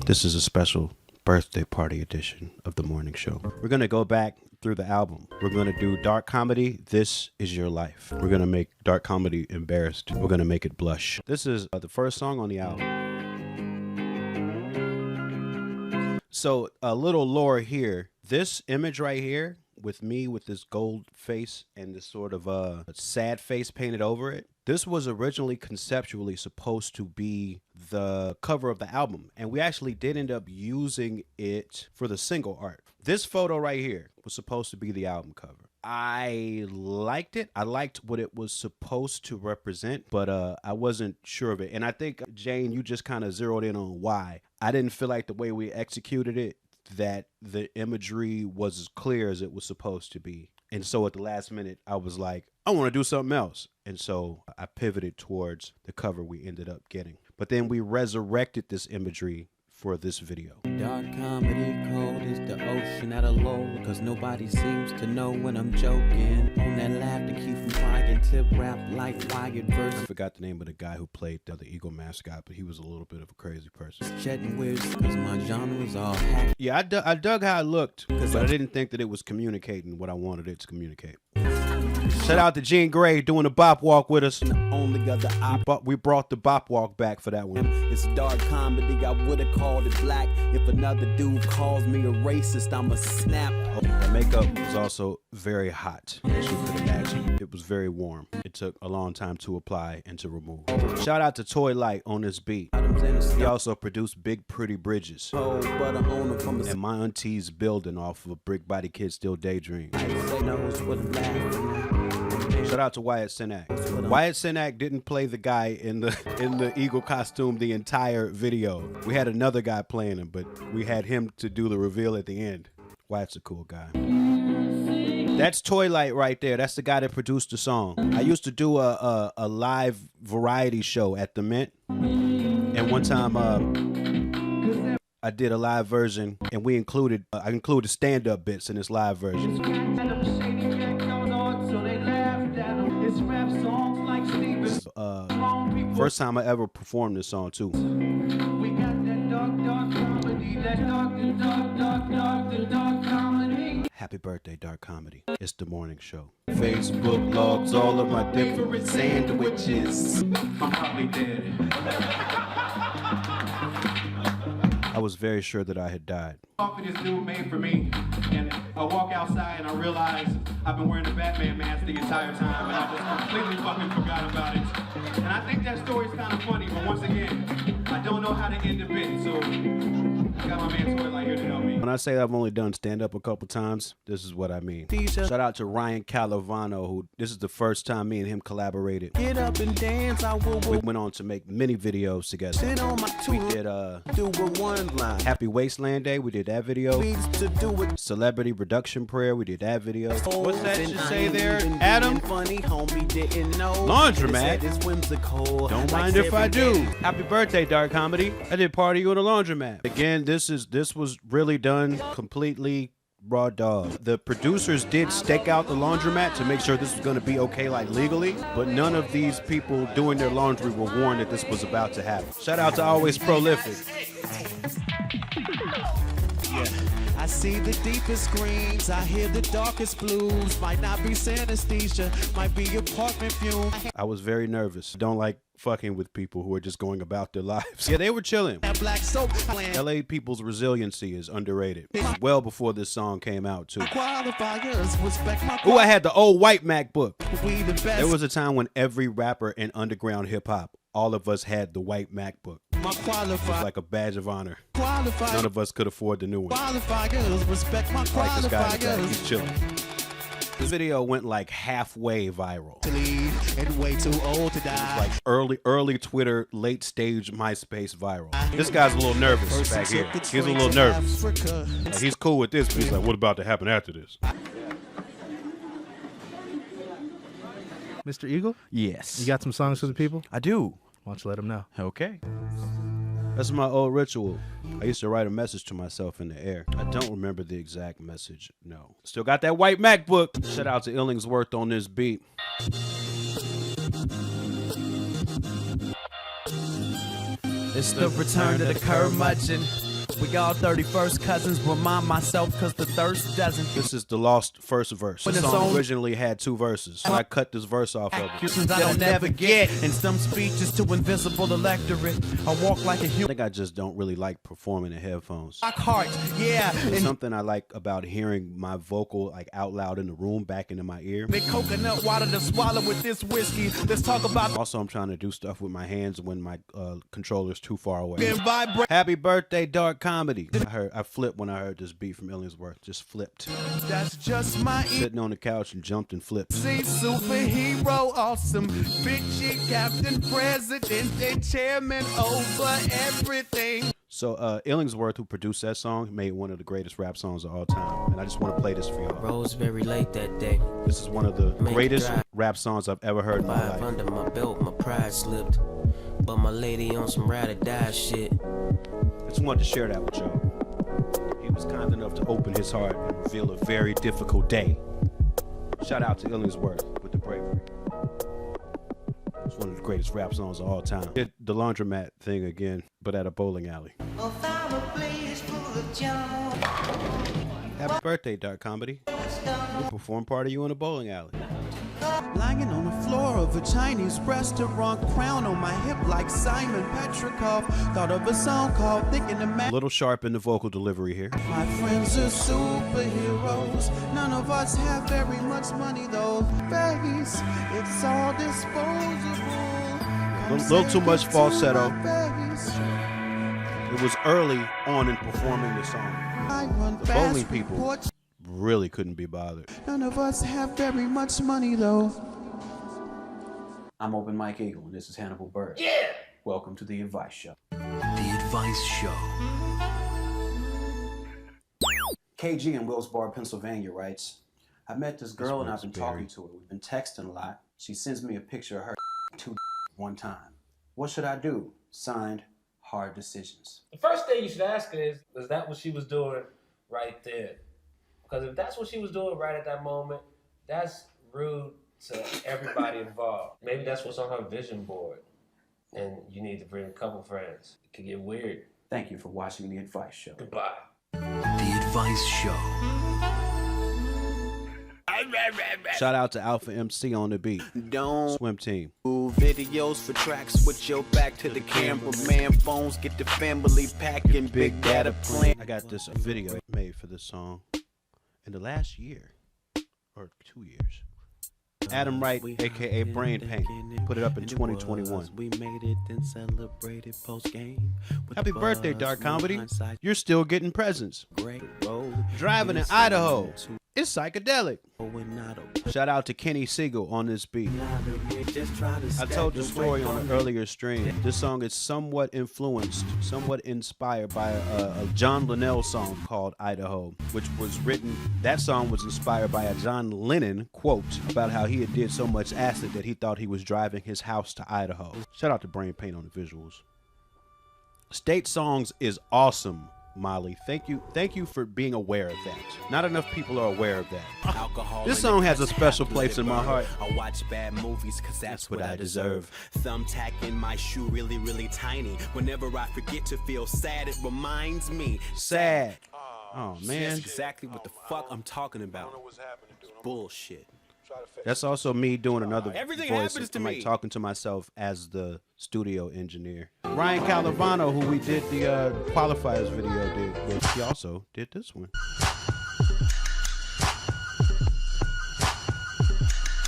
This is a special birthday party edition of the morning show. We're going to go back through the album. We're going to do dark comedy. This is your life. We're going to make dark comedy embarrassed. We're going to make it blush. This is the first song on the album. So a little lore here. This image right here with me with this gold face and this sort of sad face painted over it. This was originally conceptually supposed to be the cover of the album, and we actually did end up using it for the single art. This photo right here was supposed to be the album cover. I liked it. I liked what it was supposed to represent, but I wasn't sure of it. And I think, Jane, you just kind of zeroed in on why. I didn't feel like the way we executed it, that the imagery was as clear as it was supposed to be. And so at the last minute, I was like, I want to do something else. And so I pivoted towards the cover we ended up getting. But then we resurrected this imagery for this video. Dark comedy cold is the ocean at a low, cause nobody seems to know when I'm joking. On that laugh to keep from crying, tip rap like wired verse. I forgot the name of the guy who played the Eagle mascot, but he was a little bit of a crazy person. Shedding wiz, cause my genres all hacked. Yeah, I dug how it looked, but I didn't think that it was communicating what I wanted it to communicate. Shout out to Jean Grey doing the bop walk with us. Only got the We brought the bop walk back for that one. It's dark comedy, I would've called it black. If another dude calls me a racist, I'ma snap. The makeup was also very hot, as you could imagine. It was very warm. It took a long time to apply and to remove. Shout out to Toy Light on this beat. He also produced Big Pretty Bridges. And my auntie's building off of Brick Body Kid Still Daydream. Shout out to Wyatt Cenac. Wyatt Cenac didn't play the guy in the eagle costume the entire video. We had another guy playing him, but we had him to do the reveal at the end. Wyatt's a cool guy. That's Toy Light right there. That's the guy that produced the song. I used to do a live variety show at the Mint, and one time I did a live version, and I included stand-up bits in this live version. First time I ever performed this song too. Happy birthday, dark comedy. It's the morning show. Facebook logs all of my different sandwiches. I'm probably dead. I was very sure that I had died. Coffee this dude made for me, and I walk outside and I realize I've been wearing the Batman mask the entire time, and I just completely fucking forgot about it. And I think that story's kind of funny, but once again, I don't know how to end a bit, so I got my man Toy Light here to help me. When I say I've only done stand-up a couple times, this is what I mean. Shout out to Ryan Calavano, who this is the first time me and him collaborated. Get up and dance, I will. We went on to make many videos together. Sit on my We did do with one line. Happy Wasteland Day, we did that video. To do it. Celebrity Reduction Prayer, we did that video. What's that you say there, Adam? Funny, homie didn't know. Laundromat. It's whimsical. Don't like mind if I do. day. Happy birthday, dark comedy. I did Party You in a Laundromat. Again, this was really done completely raw dog. The producers did stake out the laundromat to make sure this was going to be okay, like legally, but none of these people doing their laundry were warned that this was about to happen. Shout out to Always Prolific. I see the deepest screams, I hear the darkest blues. Might not be synesthesia, might be apartment fume. I was very nervous. Don't like fucking with people who are just going about their lives. Yeah, they were chilling. Black soap LA people's resiliency is underrated. Well before this song came out too. qualifiers, respect my Ooh, I had the old white MacBook. we the best. There was a time when every rapper in underground hip hop, all of us had the white MacBook. my It was qualifiers, like a badge of honor. qualifiers, None of us could afford the new one. qualifiers, respect my Like this guy in the back, qualifiers. he's chilling. This video went like halfway viral. To lead and way too old to die. Like early Twitter, late stage MySpace viral. This guy's a little nervous back here. He's a little nervous. Like, he's cool with this, but he's like, what about to happen after this? Mr. Eagle, Yes. you got some songs for the people? I do. Why don't you let them know? Okay. That's my old ritual. I used to write a message to myself in the air. I don't remember the exact message, no. Still got that white MacBook. Shout out to Illingsworth on this beat. It's the return of the curmudgeon. We all 31st cousins, remind myself cause the thirst doesn't. This is the lost first verse. The When it's song on- originally had 2 verses. So I cut this verse off of it. Actions I don't never get. In some speeches to invisible electorate, I walk like a I human. think I just don't really like performing in headphones. Rock heart, yeah. There's And something I like about hearing my vocal like out loud in the room back into my ear. big coconut water to swallow with this whiskey. Let's talk about Also, I'm trying to do stuff with my hands when my controller's too far away. being vibrant. Happy birthday, Dark Comedy. I flipped when I heard this beat from Illingsworth. Just flipped. That's just my Sitting on the couch and jumped and flipped. easy superhero, awesome. Big shit, captain, president, and chairman over everything. So Illingsworth, who produced that song, made one of the greatest rap songs of all time. And I just want to play this for y'all. Rose very late that day. This is one of the Make greatest drive. rap songs I've ever heard in my 5 life. under my belt, my pride slipped. But my lady on some ride or die shit. I just wanted to share that with y'all. He was kind enough to open his heart and reveal a very difficult day. Shout out to Illingsworth with the bravery. It's one of the greatest rap songs of all time. Did the laundromat thing again, but at a bowling alley. Happy birthday, Dark Comedy. We'll perform part of you in a bowling alley. Lying on the floor of a Chinese restaurant, crown on my hip like Simon Petrikov. Thought of a song called Thinking the A Man. little sharp in the vocal delivery here. My friends are superheroes. None of us have very much money though. Face, it's all disposable. A little too much falsetto. Face. It was early on in performing the song. I run The fast bowling people reports. really couldn't be bothered. None of us have very much money though. I'm Open Mike Eagle, and this is Hannibal Burr. Yeah! Welcome to The Advice Show. The Advice Show. KG in Willsboro, Pennsylvania writes, I met this girl and I've been one's talking to her. We've been texting a lot. She sends me a picture of her one time. What should I do? Signed, Hard Decisions. The first thing you should ask her is that what she was doing right there? Because if that's what she was doing right at that moment, that's rude to everybody involved. Maybe that's what's on her vision board, and you need to bring a couple friends. It could get weird. Thank you for watching The Advice Show. Goodbye. The Advice Show. Shout out to Alpha MC on the beat. Don't Swim team. do videos for tracks with your back to the cameraman. Phones get the family packing. Big data plan. I got this video made for this song in the last year or 2 years. Adam Wright, aka Brain Paint, put it up in 2021. We made it and celebrated post game. Happy birthday, Dark Comedy. You're still getting presents. Great road. Driving in Idaho. It's psychedelic. Shout out to Kenny Siegel on this beat. I told the story on an earlier stream. This song is somewhat influenced, somewhat inspired by a John Linnell song called Idaho, which was written, that song was inspired by a John Lennon quote about how he had did so much acid that he thought he was driving his house to Idaho. Shout out to Brain Paint on the visuals. State Songs is awesome. Molly, thank you for being aware of that. Not enough people are aware of that. This song has a special place in my heart. I watch bad movies cause that's what I deserve. Thumbtack in my shoe really, really tiny. Whenever I forget to feel sad, it reminds me. Sad. Oh man. That's exactly what the fuck I'm talking about. Bullshit. That's also me doing another Everything voice. happens to I'm like me. talking to myself as the studio engineer. Ryan Calavano, who we did the qualifiers video with, he also did this one.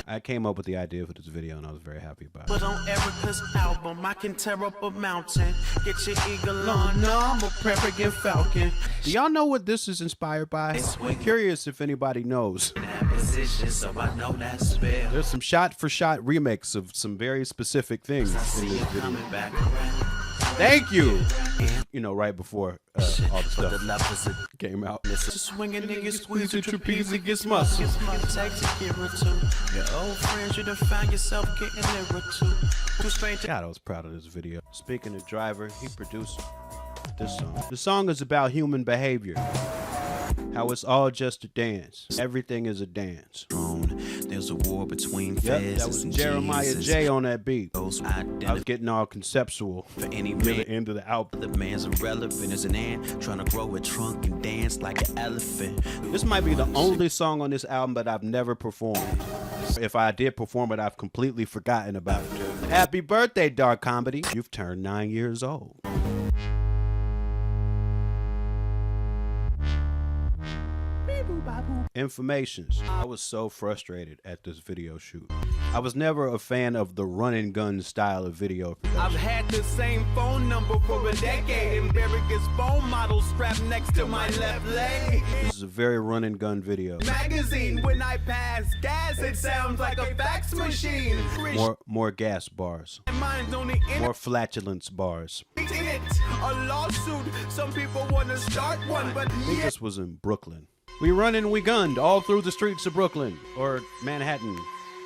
I came up with the idea for this video and I was very happy about it. But on Erica's album, I can tear up a mountain. Get your eagle on, no, I'm a Prairie Falcon. Do y'all know what this is inspired by? I'm curious if anybody knows. Position, so I know that spell. There's some shot-for-shot remakes of some very specific things in this video. Coming back around. Thank you! You know, right before all the For the stuff lovers, came out. swinging niggas, squeeze the trapeze, it gets muscle. Gets my text, get or two. Your old friends, you done found yourself getting there or two. Too strange to God, I was proud of this video. Speaking of Driver, he produced this song. The song is about human behavior. How it's all just a dance. Everything is a dance. Then There's a war between Yep, feds that was and Jeremiah Jesus. J on that beat. Those I was getting all conceptual for any near man. the end of the album. The man's irrelevant as an ant, trying to grow a trunk and dance like an elephant. This might be the only song on this album that I've never performed. If I did perform it, I've completely forgotten about it. Happy birthday, Dark Comedy. You've turned 9 years old. Informations. I was so frustrated at this video shoot. I was never a fan of the run and gun style of video production. I've had the same phone number for a decade and Berrigan's phone model strapped next to my left leg. This is a very run and gun video. Magazine, when I pass gas, it sounds like a fax machine. More gas bars. Mine's on the More flatulence bars. internet. A lawsuit, some people want to start one, but I think this was in Brooklyn. We run and we gunned all through the streets of Brooklyn or Manhattan.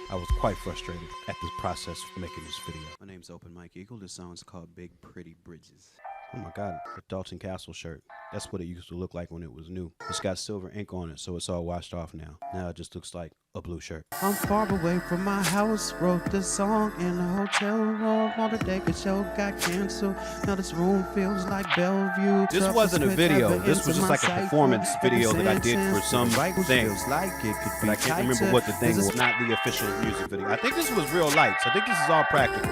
I was quite frustrated at the process of making this video. My name's Open Mike Eagle. This song's called Big Pretty Bridges. Oh my God, the Dalton Castle shirt. That's what it used to look like when it was new. It's got silver ink on it, so it's all washed off now. Now it just looks like a blue shirt. I'm far away from my house. Wrote this song in a hotel room. All the Deca show got canceled. Now this room feels like Bellevue. This wasn't a video. This was just like a performance video that I did for some thing. Like it could be But I can't remember what the thing was. Not the official music video. I think this was real lights. I think this is all practical.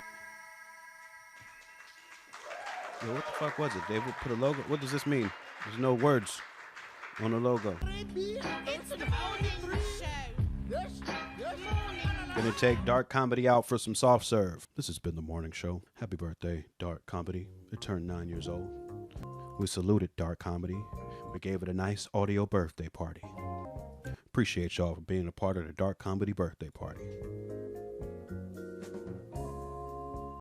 Yo, what the fuck was it? They would put a logo. What does this mean? There's no words on the logo. Gonna take Dark Comedy out for some soft serve. This has been The Morning Show. Happy birthday, Dark Comedy. It turned 9 years old. We saluted Dark Comedy. We gave it a nice audio birthday party. Appreciate y'all for being a part of the Dark Comedy birthday party.